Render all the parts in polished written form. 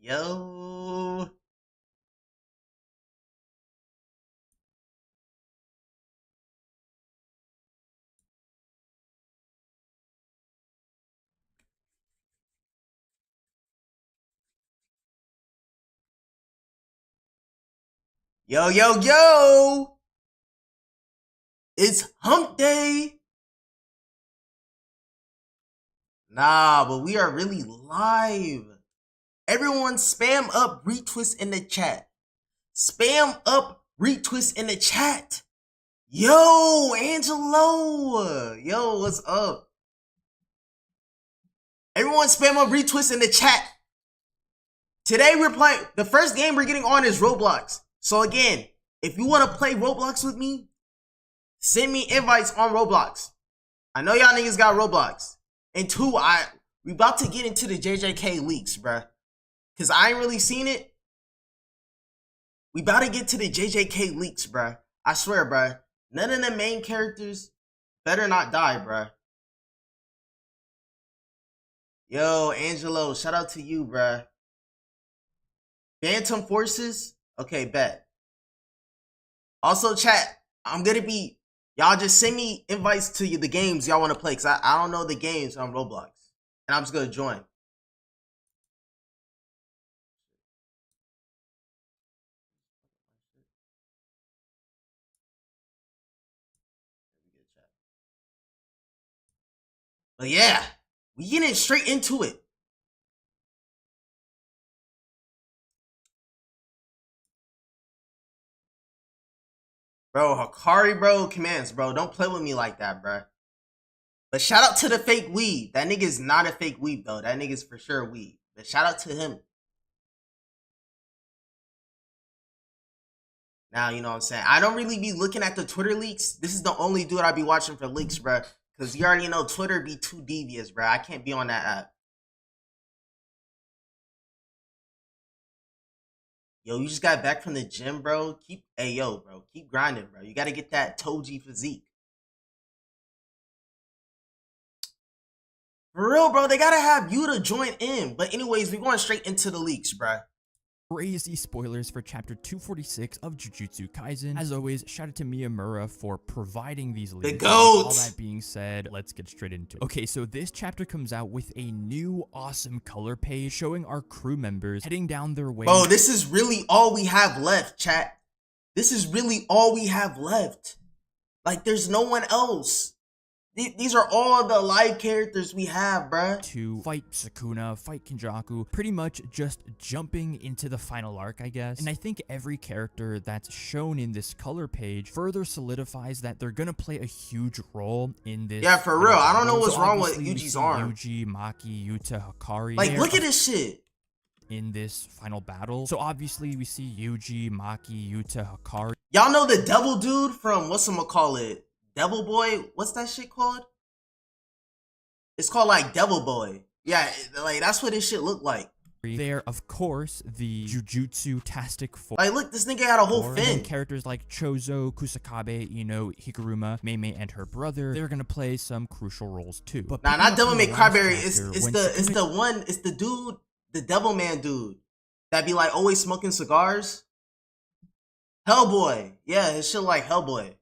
Yo. Yo, yo, yo. It's hump day. Nah, but we are really live. Everyone spam up retwist in the chat. Spam up retwist in the chat. Yo, Angelo. Yo, what's up? Everyone spam up retwist in the chat. Today we're playing, the first game we're getting on is Roblox. So again, if you want to play Roblox with me, send me invites on Roblox. I know y'all niggas got Roblox. And two, we about to get into the JJK leaks, bruh. Cause I ain't really seen it. We about to get to the JJK leaks, bruh. I swear, bruh. None of the main characters better not die, bruh. Yo, Angelo, shout out to you, bruh. Phantom Forces? Okay, bet. Also, chat, I'm gonna be... Y'all just send me invites to the games y'all want to play. Because I don't know the games on Roblox. And I'm just going to join. But yeah, we getting straight into it. Bro, Hikari, bro, commands, bro. Don't play with me like that, bro. But shout out to the fake weed. That nigga's not a fake weed, though. That nigga's for sure weed. But shout out to him. Now, you know what I'm saying? I don't really be looking at the Twitter leaks. This is the only dude I be watching for leaks, bro. Because you already know Twitter be too devious, bro. I can't be on that app. Yo, you just got back from the gym, bro. Hey, yo, bro. Keep grinding, bro. You got to get that Toji physique. For real, bro. They got to have you to join in. But anyways, we're going straight into the leaks, bro. Crazy spoilers for chapter 246 of Jujutsu Kaisen. As always, shout out to Miyamura for providing these leaks. The GOAT! All that being said, let's get straight into it. Okay, so this chapter comes out with a new awesome color page showing our crew members heading down their way. Bro, this is really all we have left, chat. This is really all we have left. Like, there's no one else. These are all the live characters we have, bruh. To fight Sukuna, fight Kinjaku, pretty much just jumping into the final arc, I guess. And I think every character that's shown in this color page further solidifies that they're gonna play a huge role in this. Yeah, for real. I don't know what's wrong with Yuji's arm. Yuji, Maki, Yuta, Hikari. Like, look at this shit. In this final battle. So obviously we see Yuji, Maki, Yuta, Hikari. Y'all know the devil dude from, whatchamacallit? Devil Boy, what's that shit called? It's called like Devil Boy. Yeah, like that's what this shit look like. There, of course, the Jujutsu-tastic Force. Like, look, this nigga had a whole fin. Characters like Chozo, Kusakabe, Ino, Higuruma, Mei and her brother, they're gonna play some crucial roles too. But nah, not Devil May Cryberry. It's the dude, the Devil Man dude that be like always smoking cigars. Hellboy. Yeah, his shit like Hellboy.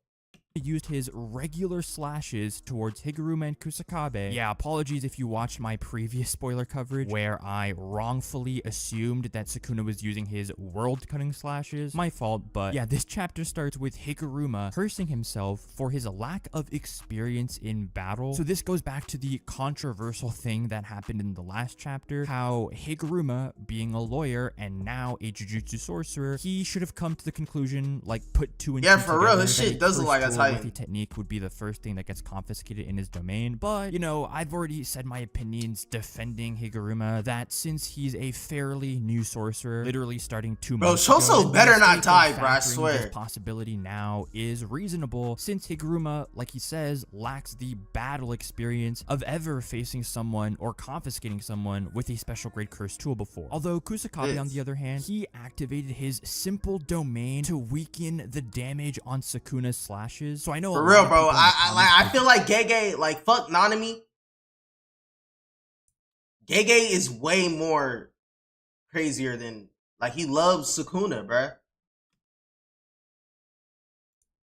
Used his regular slashes towards Higuruma and Kusakabe. Yeah, apologies if you watched my previous spoiler coverage where I wrongfully assumed that Sukuna was using his world-cutting slashes. My fault, but yeah, this chapter starts with Higuruma cursing himself for his lack of experience in battle. So this goes back to the controversial thing that happened in the last chapter, how Higuruma, being a lawyer and now a Jujutsu sorcerer, he should have come to the conclusion, like, put two and two together. Yeah, for real, this shit does look like a Titan. The technique would be the first thing that gets confiscated in his domain, but you know, I've already said my opinions defending Higuruma that since he's a fairly new sorcerer, literally starting 2 months ago, Choso better not die, bro, I swear. This possibility now is reasonable since Higuruma, like he says, lacks the battle experience of ever facing someone or confiscating someone with a special grade curse tool before. Although Kusakabe, on the other hand, he activated his simple domain to weaken the damage on Sukuna's slashes. So I know for real, bro. I feel like Gege, like fuck Nanami. Gege is way more crazier than, like, he loves Sukuna, bruh.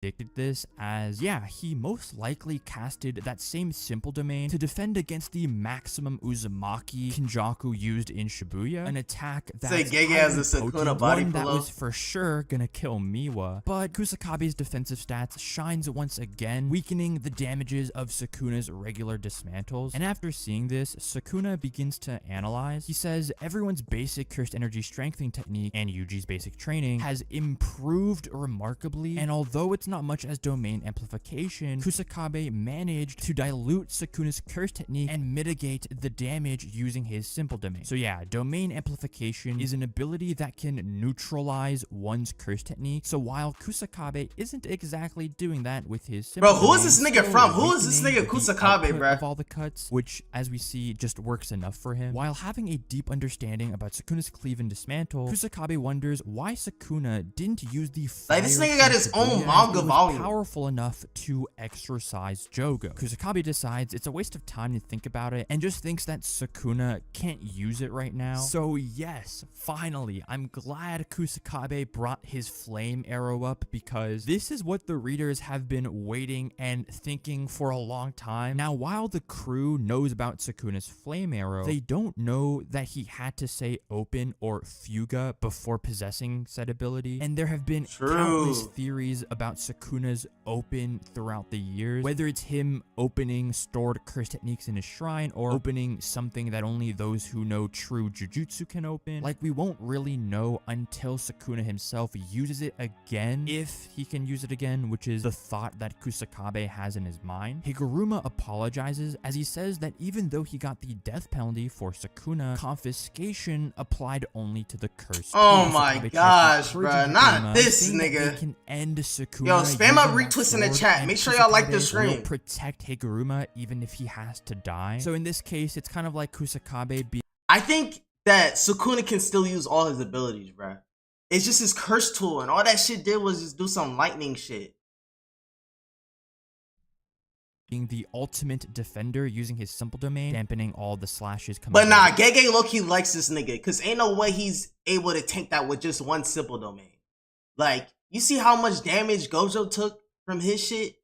Predicted this as, yeah, he most likely casted that same simple domain to defend against the maximum Uzumaki Kinjaku used in Shibuya, an attack that Gege has a Sukuna body that pillow. was for sure gonna kill Miwa. But Kusakabe's defensive stats shines once again, weakening the damages of Sukuna's regular dismantles. And after seeing this, Sukuna begins to analyze. He says everyone's basic cursed energy strengthening technique and Yuji's basic training has improved remarkably, and although it's not much as domain amplification, Kusakabe managed to dilute Sukuna's curse technique and mitigate the damage using his simple domain. So yeah, domain amplification is an ability that can neutralize one's curse technique. So while Kusakabe isn't exactly doing that with his simple Bro, who is this nigga from? Who is this nigga Kusakabe, bro? Of all the cuts, which as we see just works enough for him. While having a deep understanding about Sukuna's cleave and dismantle, Kusakabe wonders why Sukuna didn't use the like, this nigga got his own manga volume. Powerful enough to exorcise Jogo. Kusakabe decides it's a waste of time to think about it and just thinks that Sukuna can't use it right now. So yes, finally, I'm glad Kusakabe brought his flame arrow up, because this is what the readers have been waiting and thinking for a long time. Now, while the crew knows about Sukuna's flame arrow, they don't know that he had to say open or fuga before possessing said ability, and there have been countless theories about Sukuna's open throughout the years, whether it's him opening stored curse techniques in his shrine or opening something that only those who know true jujutsu can open. Like, we won't really know until Sukuna himself uses it again, if he can use it again, which is the thought that Kusakabe has in his mind. Higuruma apologizes as he says that even though he got the death penalty for Sukuna, confiscation applied only to the curse. Oh my gosh, bro, not this nigga. Can end Sukuna. Yo, spam up retweets in the chat. Make sure y'all like the stream. Protect Higuruma even if he has to die. So in this case, it's kind of like Kusakabe being. I think that Sukuna can still use all his abilities, bro. It's just his curse tool, and all that shit did was just do some lightning shit. Being the ultimate defender using his simple domain, dampening all the slashes coming. But nah, Gege low-key likes this nigga, cause ain't no way he's able to tank that with just one simple domain. Like, you see how much damage Gojo took from his shit?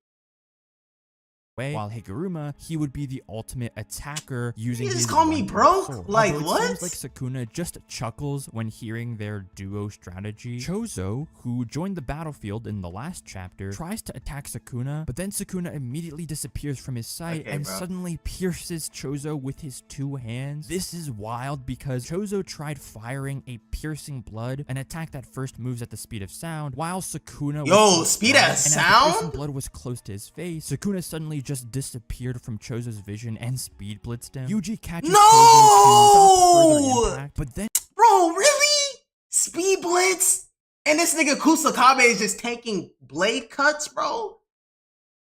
While Higuruma, he would be the ultimate attacker using his. You just call me broke? Like, what? It seems like Sukuna just chuckles when hearing their duo strategy. Chozo, who joined the battlefield in the last chapter, tries to attack Sukuna, but then Sukuna immediately disappears from his sight and suddenly pierces Chozo with his two hands. This is wild because Chozo tried firing a piercing blood, an attack that first moves at the speed of sound, while Sukuna speed of sound? As the piercing blood was close to his face, Sukuna suddenly just disappeared from Chozo's vision and speed blitzed him. Yuji catches Chozo to stop further impact, but then bro, really? Speed blitz? And this nigga Kusakabe is just taking blade cuts, bro?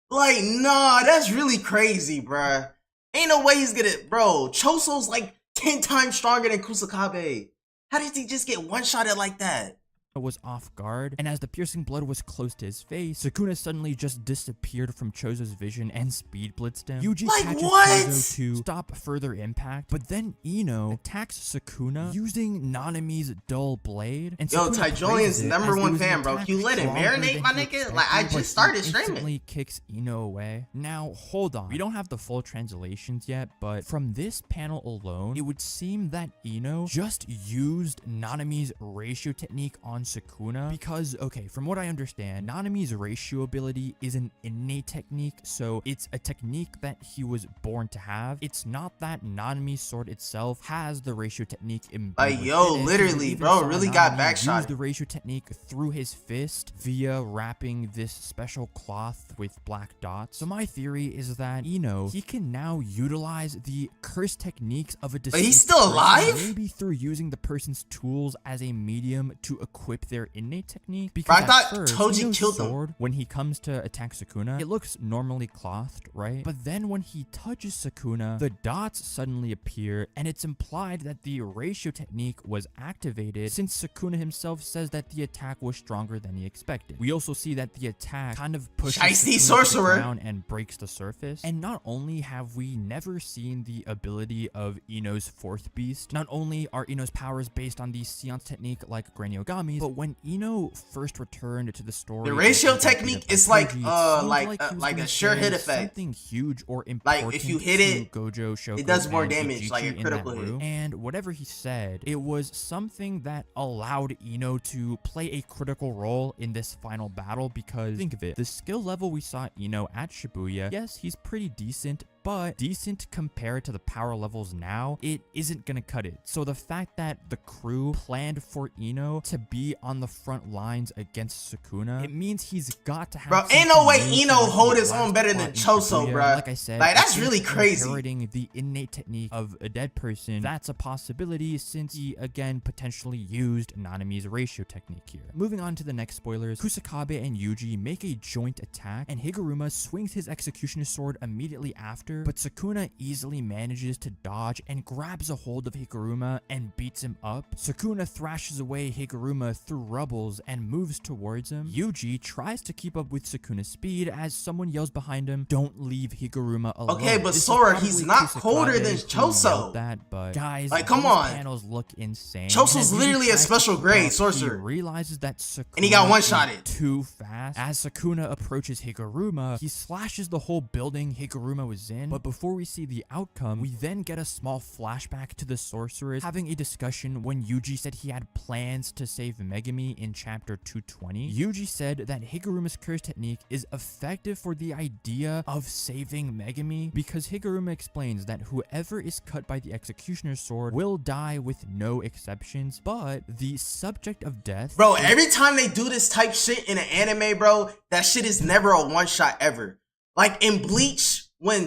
Like, nah, that's really crazy, bruh. Ain't no way he's gonna, bro. Choso's like 10 times stronger than Kusakabe. How did he just get one-shotted like that? Was off guard, and as the piercing blood was close to his face, Sukuna suddenly just disappeared from Chozo's vision and speed blitzed him. Yuji catches Chozo to stop further impact, but then Ino attacks Sukuna using Nanami's dull blade. And yo, Taijolian's #1 fan, bro. Can you let it marinate, my nigga? Like, I just started streaming. Instantly kicks Ino away. Now, hold on. We don't have the full translations yet, but from this panel alone, it would seem that Ino just used Nanami's ratio technique on Sukuna, because, okay, from what I understand, Nanami's ratio ability is an innate technique, so it's a technique that he was born to have. It's not that Nanami's sword itself has the ratio technique embedded. Like, yo, literally, bro, really got backshot. Used the ratio technique through his fist via wrapping this special cloth with black dots. So my theory is that Ino, he can now utilize the curse techniques of a deceased but he's still alive? maybe through using the person's tools as a medium to equip equip their innate technique. Bro, Because I thought at first, Toji Ino's killed them. sword, when he comes to attack Sukuna, it looks normally clothed, right? But then when he touches Sukuna, the dots suddenly appear, and it's implied that the ratio technique was activated since Sukuna himself says that the attack was stronger than he expected. We also see that the attack kind of pushes Shiesty Sukuna to the sorcerer. ground and breaks the surface. And not only have we never seen the ability of Ino's fourth beast, not only are Ino's powers based on the seance technique like Graniogami's, but when Ino first returned to the story, The ratio technique is like he was like gonna a sure say hit effect. something huge or important. Like if you hit to it, Gojo, Shoko, it does more and damage, like a Ichichi in critical that hit. room. And whatever he said, it was something that allowed Ino to play a critical role in this final battle, because think of it, the skill level we saw Ino at Shibuya, yes, he's pretty decent, but decent compared to the power levels now, it isn't gonna cut it. So the fact that the crew planned for Ino to be on the front lines against Sukuna, it means he's got to have. Bro, ain't no way something new Ino to hold the his own last better plot than in Choso, Shibuya. bro. Like I said, Like, that's I really think crazy. Inheriting the innate technique of a dead person, that's a possibility since he again potentially used Nanami's ratio technique here. Moving on to the next spoilers, Kusakabe and Yuji make a joint attack, and Higuruma swings his executioner sword immediately after, but Sukuna easily manages to dodge and grabs a hold of Higuruma and beats him up. Sukuna thrashes away Higuruma through rubbles and moves towards him. Yuji tries to keep up with Sukuna's speed as someone yells behind him, "Don't leave Higuruma alone." Okay, but This is Sora, probably he's not Kusakabe colder than who Choso. yelled that, but guys, Like, come these on. panels look insane. Choso's And as Yuji literally a tries to special keep grade up, sorcerer. He realizes that Sukuna And he got is one-shotted. too fast. As Sukuna approaches Higuruma, he slashes the whole building Higuruma was in, but before we see the outcome, we then get a small flashback to the sorcerers having a discussion when Yuji said he had plans to save Megami in chapter 220. Yuji said that Higuruma's curse technique is effective for the idea of saving Megami because Higuruma explains that whoever is cut by the executioner's sword will die with no exceptions, but the subject of death... Bro, every time they do this type shit in an anime, bro, that shit is never a one shot ever. Like in Bleach, when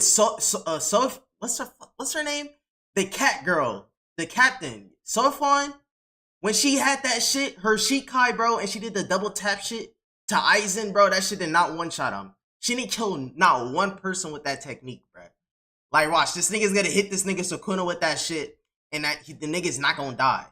what's her name? The cat girl, the captain, Sofon, when she had that shit, her Shikai, bro, and she did the double tap shit to Aizen, bro, that shit did not one shot him. She didn't kill not one person with that technique, bro. Like, watch, this nigga's gonna hit this nigga Sukuna with that shit, and the nigga's not gonna die.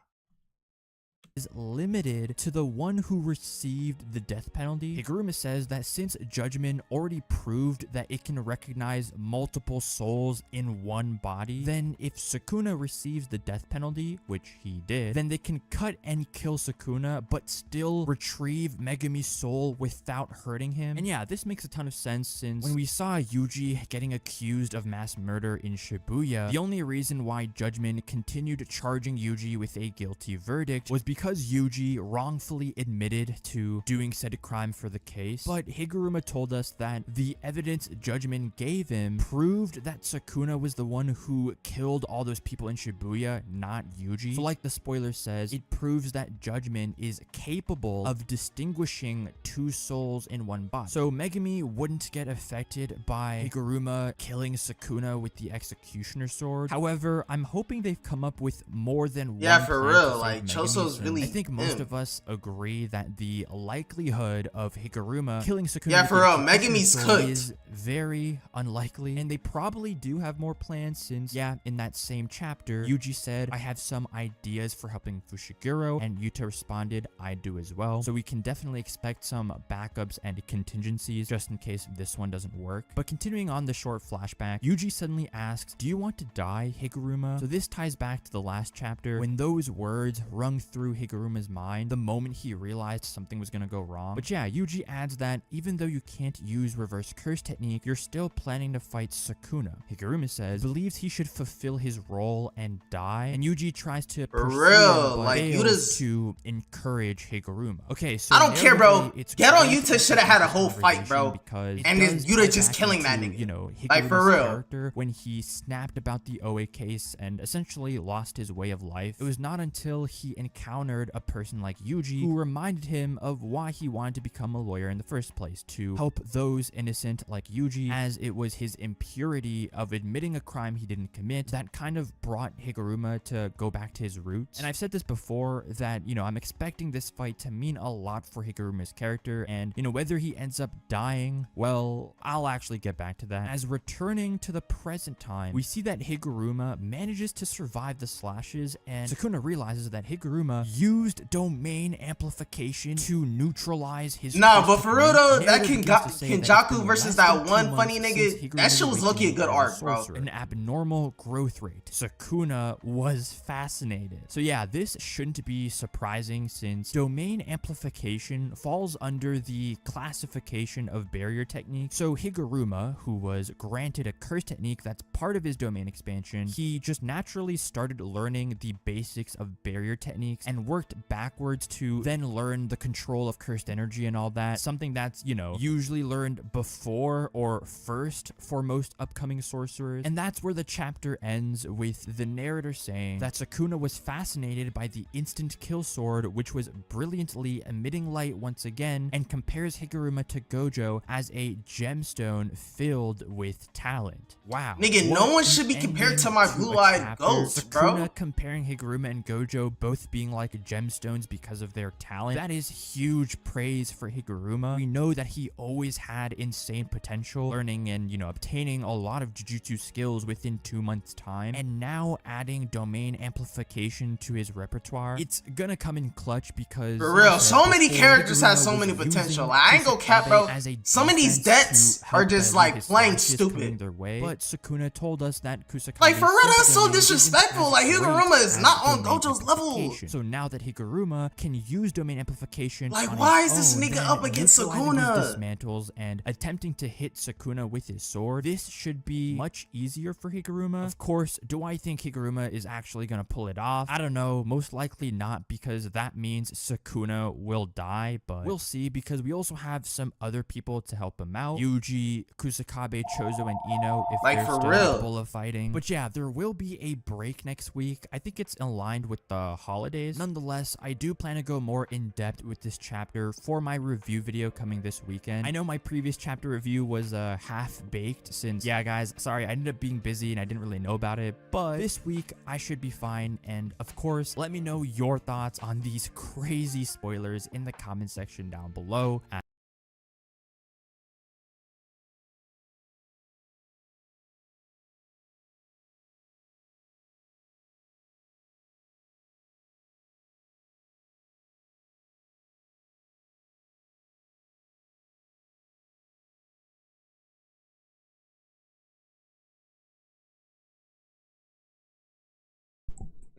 Is limited to the one who received the death penalty. Higuruma says that since Judgment already proved that it can recognize multiple souls in one body, then if Sukuna receives the death penalty, which he did, then they can cut and kill Sukuna but still retrieve Megami's soul without hurting him. And yeah, this makes a ton of sense since when we saw Yuji getting accused of mass murder in Shibuya, the only reason why Judgment continued charging Yuji with a guilty verdict was because Yuji wrongfully admitted to doing said crime for the case, but Higuruma told us that the evidence Judgment gave him proved that Sukuna was the one who killed all those people in Shibuya, not Yuji. So like the spoiler says, it proves that Judgment is capable of distinguishing two souls in one body. So Megami wouldn't get affected by Higuruma killing Sukuna with the executioner sword. However, I'm hoping they've come up with more than one for plan real, to like, save Megami, Choso's since really I think most him. of us agree that the likelihood of Higuruma killing Sukuna Yeah, with for the real, executioner Megami's sword cooked. is very unlikely, and they probably do have more plans since, yeah, in that same chapter, Yuji said, "I have some ideas for helping Fushiguro," and Yuta responded, "I do as well." So we can definitely expect some backups and contingencies just in case this one doesn't work. But continuing on the short flashback, Yuji suddenly asks, "Do you want to die, Higuruma?" So this ties back to the last chapter when those words rung through Higuruma's mind the moment he realized something was gonna go wrong. But yeah, Yuji adds that even though you can't use reverse curse technique, you're still planning to fight Sukuna. Higuruma says believes he should fulfill his role and die, and Yuji tries to For pursue real, him, but like, fails Yuta's- to encourage Higuruma. Okay, so I don't care, bro. narratively, it's Get on great Yuta that shoulda had a this whole fight, bro. because it And then does Yuta tie just back killing that into, nigga. you know, Like, for Higuruma's real. character when he snapped about the OA case and essentially lost his way of life. It was not until he encountered encountered a person like Yuji who reminded him of why he wanted to become a lawyer in the first place, to help those innocent like Yuji, as it was his impurity of admitting a crime he didn't commit that kind of brought Higuruma to go back to his roots. And I've said this before that, you know, I'm expecting this fight to mean a lot for Higuruma's character, and, you know, whether he ends up dying, well, I'll actually get back to that. As returning to the present time, we see that Higuruma manages to survive the slashes, and Sukuna realizes that Higuruma used domain amplification to neutralize his Nah, but for real though, that Kenjaku versus that one funny nigga, that shit was lucky a good arc, bro. An abnormal growth rate. Sukuna was fascinated. So yeah, this shouldn't be surprising since domain amplification falls under the classification of barrier technique. So Higuruma, who was granted a curse technique that's part of his domain expansion, he just naturally started learning the basics of barrier techniques and worked backwards to then learn the control of cursed energy and all that. Something that's, you know, usually learned before or first for most upcoming sorcerers. And that's where the chapter ends, with the narrator saying that Sukuna was fascinated by the instant kill sword, which was brilliantly emitting light once again, and compares Higuruma to Gojo as a gemstone filled with talent. Wow. Nigga, no one should be compared to my blue-eyed ghost, bro. Sukuna comparing Higuruma and Gojo both being like gemstones because of their talent. That is huge praise for Higuruma. We know that he always had insane potential, learning and, you know, obtaining a lot of jujutsu skills within 2 months time, and now adding domain amplification to his repertoire, it's gonna come in clutch because for real, so many characters have so many potential. Like, I ain't gonna cap, bro. Some of these deaths are just like playing stupid. Their way. But Sukuna told us that Kusakabe, like, for real, that's so disrespectful. Like, Higuruma is not on Gojo's level. So now that Higuruma can use domain amplification, like, why is this nigga up against Sukuna? Dismantles and attempting to hit Sukuna with his sword, this should be much easier for Higuruma. Of course, do I think Higuruma is actually gonna pull it off? I don't know, most likely not, because that means Sukuna will die, but we'll see, because we also have some other people to help him out. Yuji, Kusakabe, Chozo, and Ino, if like, they're for still real capable of fighting. But yeah, there will be a break next week. I think it's aligned with the holidays. Nonetheless, I do plan to go more in depth with this chapter for my review video coming this weekend. I know my previous chapter review was half-baked since, yeah guys, sorry, I ended up being busy and I didn't really know about it, but this week I should be fine. And of course, let me know your thoughts on these crazy spoilers in the comment section down below.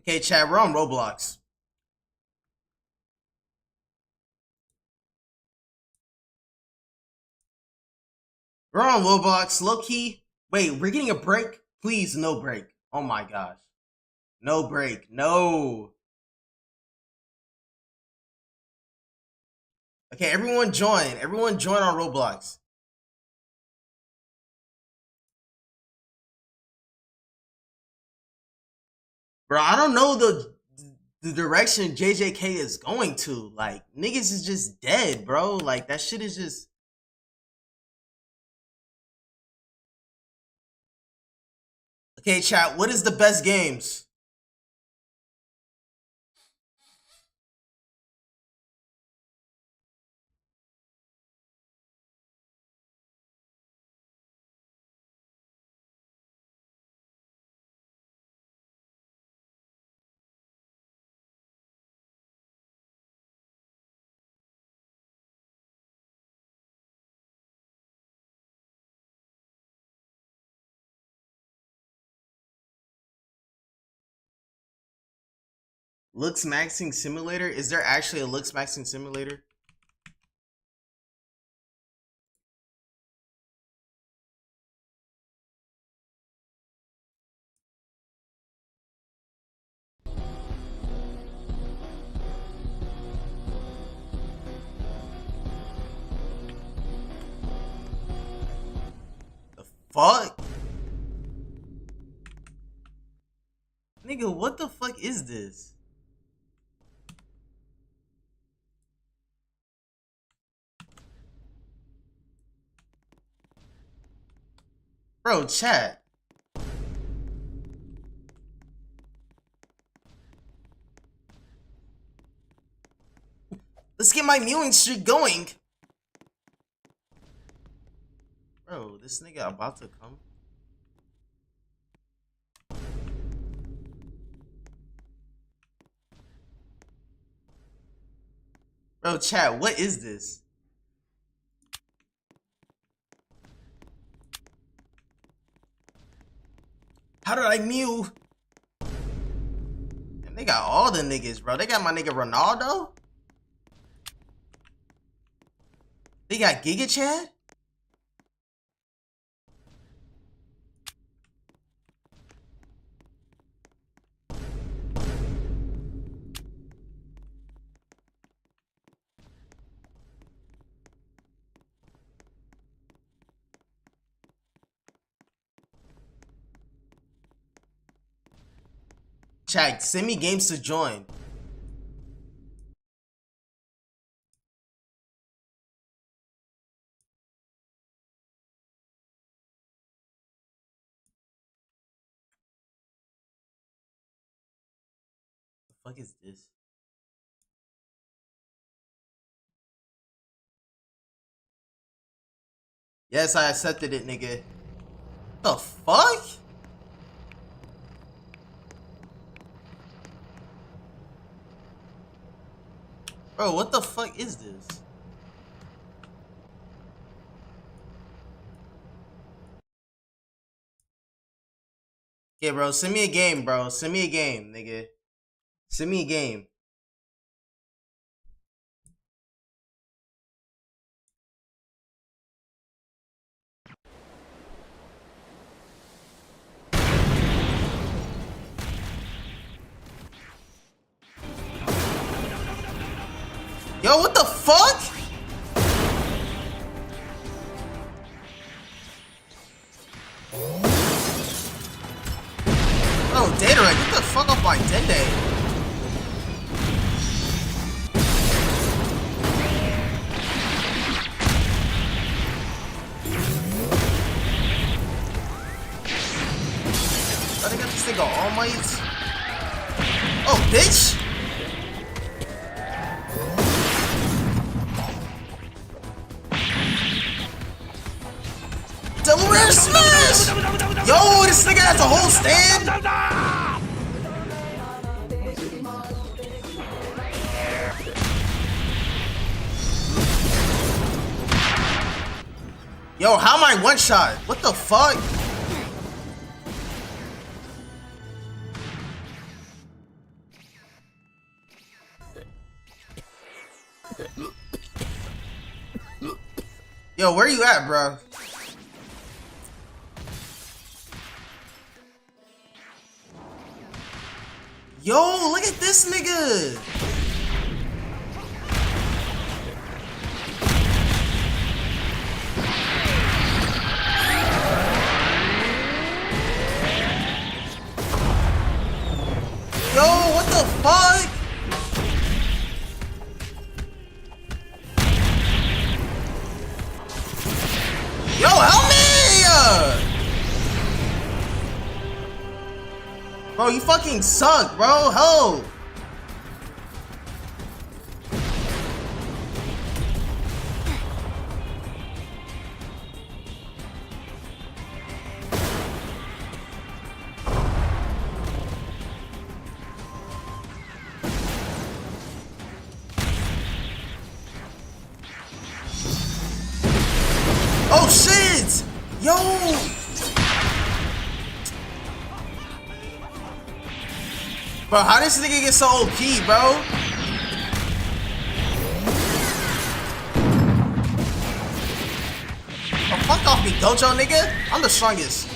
Okay, chat, we're on Roblox. We're on Roblox, low key. Wait, we're getting a break? Please, no break. Oh my gosh. No break, no. Okay, everyone join. Everyone join on Roblox. Bro, I don't know the direction JJK is going to. Like, niggas is just dead, bro. Like, that shit is just... Okay, chat, what is the best games? Looks maxing simulator? Is there actually a looks maxing simulator? The fuck? Nigga, what the fuck is this? Bro, chat. Let's get my mewing streak going. Bro, this nigga about to come. Bro, chat, what is this? How did I mew? And they got all the niggas, bro. They got my nigga Ronaldo. They got Giga Chad. Chat, send me games to join. The fuck is this? Yes, I accepted it, nigga. The fuck? Bro, what the fuck is this? Okay, bro, send me a game, bro. Send me a game, nigga. Send me a game. Yo, what the fuck? Oh, Data, get the fuck off my Dende. I think I just think of All Might. Oh, bitch! Delaware smash! Yo, this nigga has a whole stand! Yo, how am I one shot? What the fuck? Yo, where you at, bro? Yo, look at this nigga. Yo, what the fuck? Yo, help me! Bro, you fucking suck, bro. Help! Oh shit! Yo! Bro, how this nigga get so OP, bro? Oh, fuck off me, Dojo, nigga. I'm the strongest.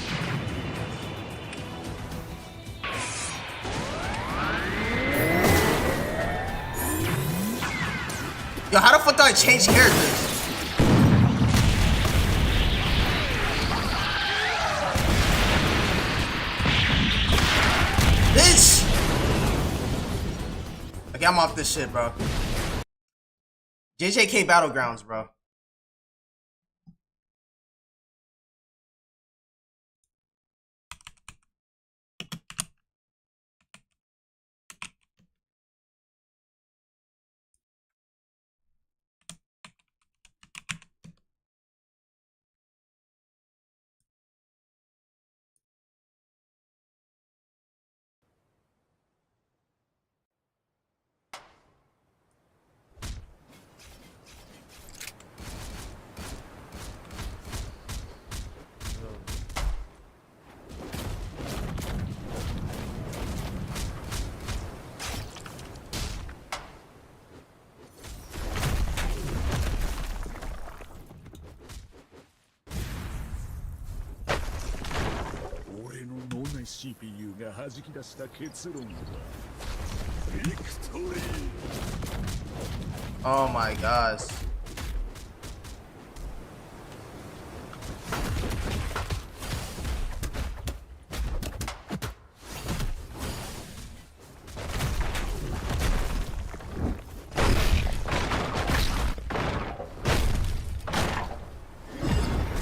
Yo, how the fuck do I change characters? Bitch! Okay, I'm off this shit, bro. JJK Battlegrounds, bro. CPU が弾き出した結論はビクトリー。 Oh my gosh.